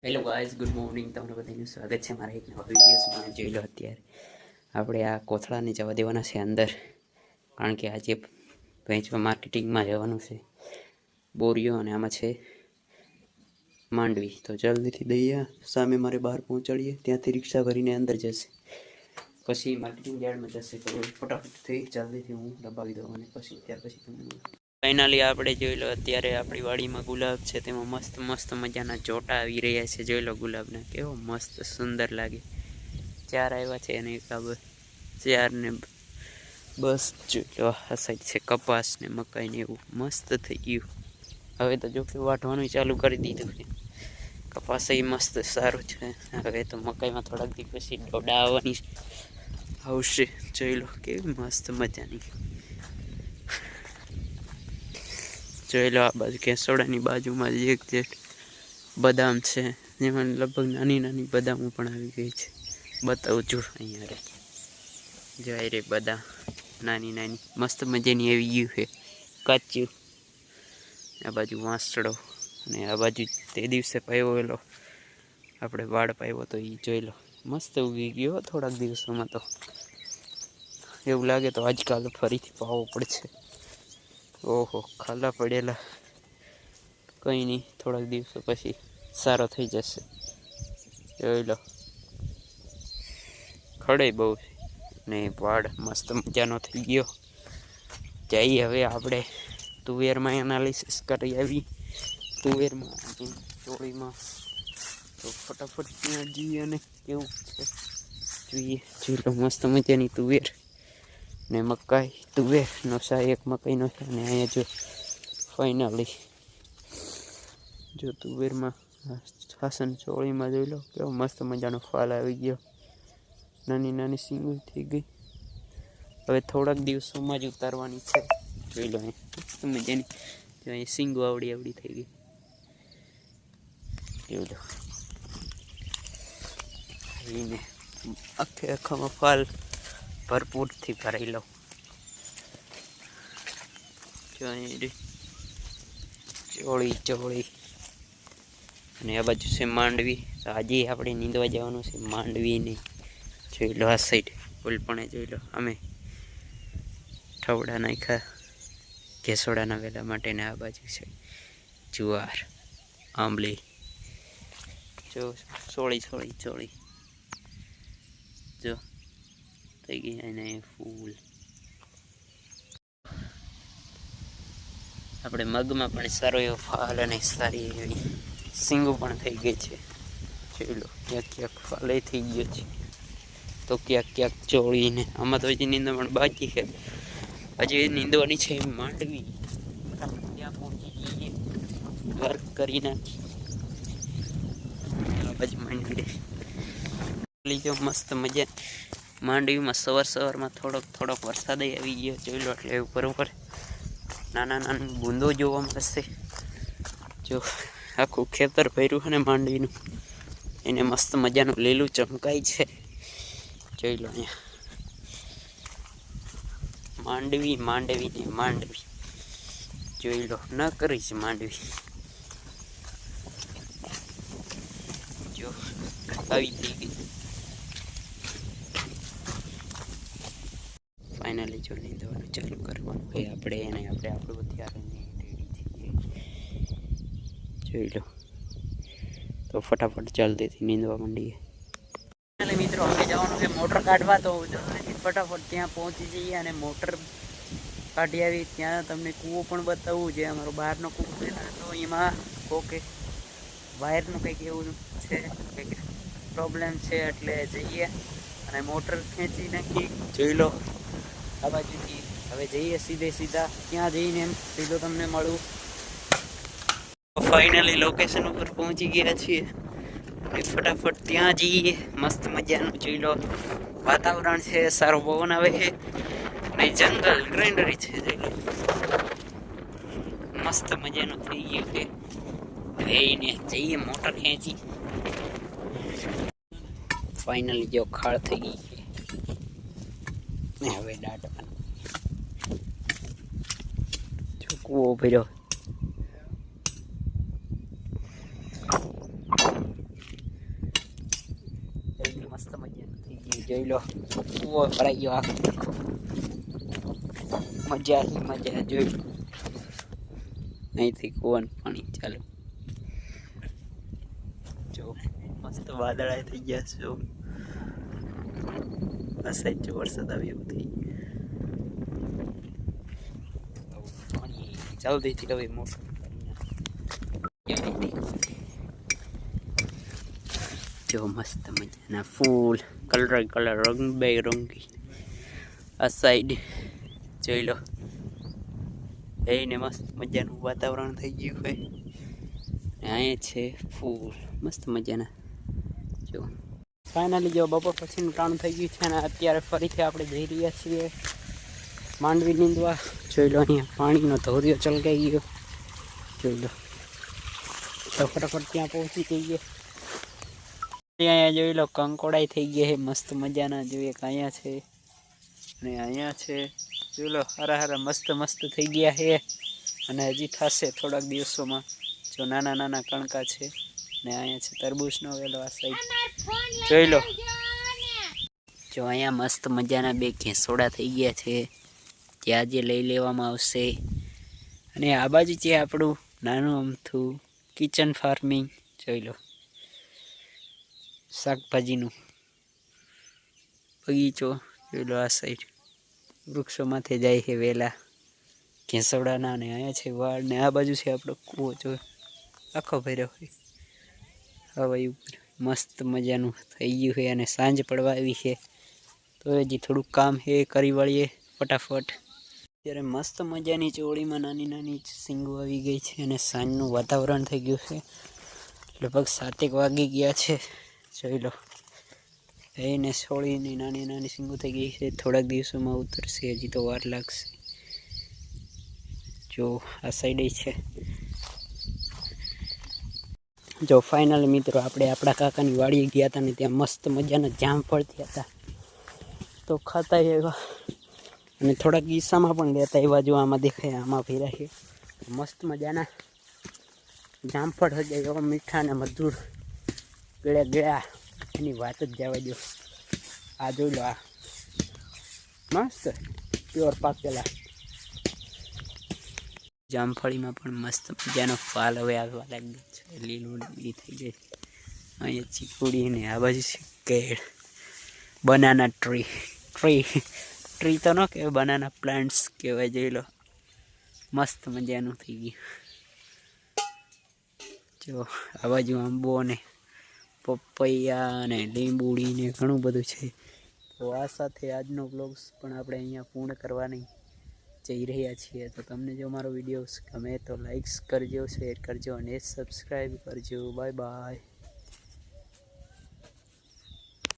Hello guys, good morning. તમને બધાનું સ્વાગત છે મારા એક નવા વિડીયોઝમાં. જોઈ લો, અત્યારે આપણે આ કોથળાને જવા દેવાના છે અંદર, કારણ કે આજે ભેંસમાં માર્કેટિંગમાં જવાનું છે. બોરીઓ અને આમાં છે માંડવી. તો જલ્દીથી દઈએ, સામે મારે બહાર પહોંચાડીએ, ત્યાંથી રિક્ષા ભરીને અંદર જશે, પછી માર્કેટિંગ યાર્ડમાં જશે. તો ફટાફટથી જલ્દીથી હું દબાવી દઉં અને પછી ત્યાર પછી તમને ફાઇનલી આપણે જોઈ લો, અત્યારે આપણી વાડીમાં ગુલાબ છે, તેમાં મસ્ત મસ્ત મજાના જોટા આવી રહ્યા છે. જોઈ લો ગુલાબના, કેવો મસ્ત સુંદર લાગે. 4 આવ્યા છે અને 4 ને બસ. જોઈ લો, આ સાઈડ છે કપાસ ને મકાઈ ને એવું મસ્ત થઈ ગયું. હવે તો જો કે વાઢવાનું ચાલુ કરી દીધું છે. કપાસ એ મસ્ત સારું છે. હવે તો મકાઈમાં થોડાક દિવસ પછી ડોડા આવશે. જોઈ લો કેવી મસ્ત મજાની. જોઈ લો, આ બાજુ કેસોડાની બાજુમાં જ એક જે બદામ છે, જેમાં લગભગ નાની નાની બદામો પણ આવી ગઈ છે. બતાવું છું અહીંયા રે, જોઈ રે બદામ નાની નાની મસ્ત મજાની આવી ગયું છે કાચું. આ બાજુ વાંસડો અને આ બાજુ તે દિવસે પાવેલો આપણે વાડ પાવ્યો તો એ જોઈ લો, મસ્ત ઉગી ગયો. થોડાક દિવસોમાં તો એવું લાગે તો આજકાલ ફરીથી પાવો પડશે. ઓહો, ખાલા પડેલા કંઈ નહીં, થોડાક દિવસો પછી સારો થઈ જશે. જોઈ લો, ખડે બહુ ને વાડ મસ્ત મજાનો થઈ ગયો. જઈએ હવે આપણે તુવેરમાં એનાલિસિસ કરી આવી. તુવેરમાં ચોળીમાં તો ફટાફટ ત્યાં જઈએ અને કેવું છે જોઈએ. જોઈ લો, મસ્ત મજાની તુવેર ને મકાઈ. તુવેરનો એક મકાઈનો છે અને અહીંયા જો ફાઇનલી જો તુવેરમાં હાસન ચોળીમાં જોઈ લો કેવો મસ્ત મજાનો ફાલ આવી ગયો. નાની નાની સિંગો થઈ ગઈ. હવે થોડાક દિવસોમાં જ ઉતારવાની છે. જોઈ લો, મસ્ત મજાની જો અહીં સિંગો આવડી થઈ ગઈ. જોઈ લો, એને આખામાં ફાલ ભરપૂરથી ભરાઈ લો. ચોળી અને આ બાજુ છે માંડવી. તો આજે આપણે નીંદવા જવાનું છે માંડવીને. જોઈ લો, આ સાઈડ ફૂલપણે જોઈ લો, અમે ઠવડા નાખ્યા કેસોડાના વેલા માટે. ને આ બાજુ છે જુવાર, આંબલી. જો ચોળી જો થઈ ગઈ. અને ફૂલ આપણે મગમાં પણ સારો એવો ફાલ અને સારી એવી સિંગો પણ થઈ ગઈ છે. જોઈ લો, ક્યાંક ફાલે થઈ ગયો છે તો ક્યાંક ચોળીને. આમાં તો હજી નીંદણ બાકી છે, હજી નીંદવાની છે માંડવી. ત્યાં પહોંચી જઈએ, વર્ક કરી નાખી. બાજુ માંડવી જો મસ્ત મજા. માંડવીમાં સવારમાં થોડોક વરસાદ આવી ગયો. જોઈ લો, એટલે ઉપર નાના બૂંદો જોવા મળશે. જો આખું ખેતર ભર્યું છે ને માંડવીનું, એને મસ્ત મજાનું લીલું ચમકાય છે. જોઈ લો, અહીંયા માંડવી જોઈ લો, ન કરી છે માંડવી. જો આવી થઈ ગઈ. ફાઇનલી જો નીંદવાનું ચાલુ કરવાનું હોય આપણે આપણું અત્યારે રેડી છીએ. જોઈ લો, તો ફટાફટ જલ્દીથી નીંદવા માંડીએ. મિત્રો, હવે જવાનું છે મોટર કાઢવા. તો ફટાફટ ત્યાં પહોંચી જઈએ અને મોટર કાઢી આવી. ત્યાં તમને કૂવો પણ બતાવવું, જે અમારો બહારનો કૂવો છે ને, તો એમાં ઓકે વાયરનું કંઈક એવું છે, કંઈક પ્રોબ્લેમ છે, એટલે જઈએ અને મોટર ખેંચી નાખી. જોઈ લો, આ બાજુથી હવે જઈએ સીધા ત્યાં જઈને એમ સીધો તમને મળું. ફાઇનલી લોકેશન ઉપર પહોંચી ગયા છીએ. ફટાફટ ત્યાં જઈએ. મસ્ત મજાનું જોઈ લો, વાતાવરણ છે, સારો પવન આવે છે અને જંગલ ગ્રીનરી છે. જોઈ લો, મસ્ત મજાનું થઈ ગયું છે. એને જઈએ મોટર ખેંચી. ફાઇનલી જો ખાળ થઈ ગઈ છે ને હવે દાટવાનું. જો કૂવો ભર્યો. ગયું, જોઈ લો કૂવો ભરાઈ ગયો આખો. મજા આવી મજા, જોઈ લો અહીંથી કૂવાનું પાણી ચાલુ. જો મસ્ત વાદળા થઈ ગયા છે. જો આ સાઈડ જો વરસાદ આવે એવું થઈ ગયું. પાણી જલ્દીથી હવે મોટું જો મસ્ત મજાના ફૂલ કલર રંગબેરંગી. આ સાઈડ જોઈ લો એને મસ્ત મજાનું વાતાવરણ થઈ ગયું હોય. અહીંયા છે ફૂલ મસ્ત મજાના. જો ફાઇનલી જો બપોર પછીનું ટાણું થઈ ગયું છે અને અત્યારે ફરીથી આપણે જઈ રહ્યા છીએ માંડવી નીંદવા. જોઈ લો અહીંયા પાણીનો ધોરિયો ચલકાઈ ગયો. જોઈ લો તો ફટાફટ ત્યાં પહોંચી જઈએ. અહીંયા જોઈ લો કંકોડાઈ થઈ ગયા છે મસ્ત મજાના. જોઈએ કે અહીંયા છે અને અહીંયા છે. જોઈ લો હારા મસ્ત મસ્ત થઈ ગયા છે અને હજી થશે થોડાક દિવસોમાં. જો નાના નાના કણકા છે ને અહીંયા છે તરબૂચનો વેલો. આ સાઈડ જોઈ લો. જો અહીંયા મસ્ત મજાના 2 ઘેંસોડા થઈ ગયા છે જે આજે લઈ લેવામાં આવશે. અને આ બાજુ છે આપણું નાનું અમથું કિચન ફાર્મિંગ. જોઈ લો શાકભાજીનું બગીચો. જોઈ લો આ સાઈડ વૃક્ષોમાંથી જાય છે વેલા ઘેંસોડાના. અને અહીંયા છે વાડ ને આ બાજુ છે આપણો કૂવો. જો આખો ભર્યો હોય હવે ઉપર મસ્ત મજાનું થઈ ગયું છે. અને સાંજ પડવા આવી છે તો હજી થોડુંક કામ છે કરી વળીએ ફટાફટ. ત્યારે મસ્ત મજાની ચોળીમાં નાની નાની સિંગો આવી ગઈ છે અને સાંજનું વાતાવરણ થઈ ગયું છે. લગભગ 7 વાગી ગયા છે. જોઈ લો એને સોળીની નાની નાની સિંગો થઈ ગઈ છે. થોડાક દિવસોમાં ઉતરશે, હજી તો વાર લાગશે. જો આ સાઈડ છે. જો ફાઇનલી મિત્રો આપણે આપણા કાકાની વાડીએ ગયા હતા ને ત્યાં મસ્ત મજાના જામફળ થયા હતા તો ખાતા એવા. અને થોડાક ગીસામાં પણ લેતા એવા. જો આમાં દેખાય આમાં ફેરા છે મસ્ત મજાના જામફળ થઈ જાય એવા મીઠા ને મધુર ગળ્યા એની વાત જ જવા દો. આ જોઈ લો આ મસ્ત પ્યોર પાકેલા જામફળીમાં પણ મસ્ત મજાનો ફાલ હવે આવવા લાગ્યો છે. લીલી થઈ ગઈ. અહીંયા ચીકુડી ને આ બાજુ છે કેળ. બનાના ટ્રી તો ન કહેવાય, બનાના પ્લાન્ટ્સ કહેવાય. જોઈ લો મસ્ત મજાનું થઈ ગયું. જો આ બાજુ આંબો ને પપૈયા ને લીંબુડી ને ઘણું બધું છે. તો આ સાથે આજનો વ્લોગ્સ પણ આપણે અહીંયા પૂર્ણ કરવાની જઈ રહ્યા છીએ. તો તમને જો મારો વિડીયો ગમે તો લાઈક્સ કરજો, શેર કરજો અને સબસ્ક્રાઈબ કરજો. Bye bye.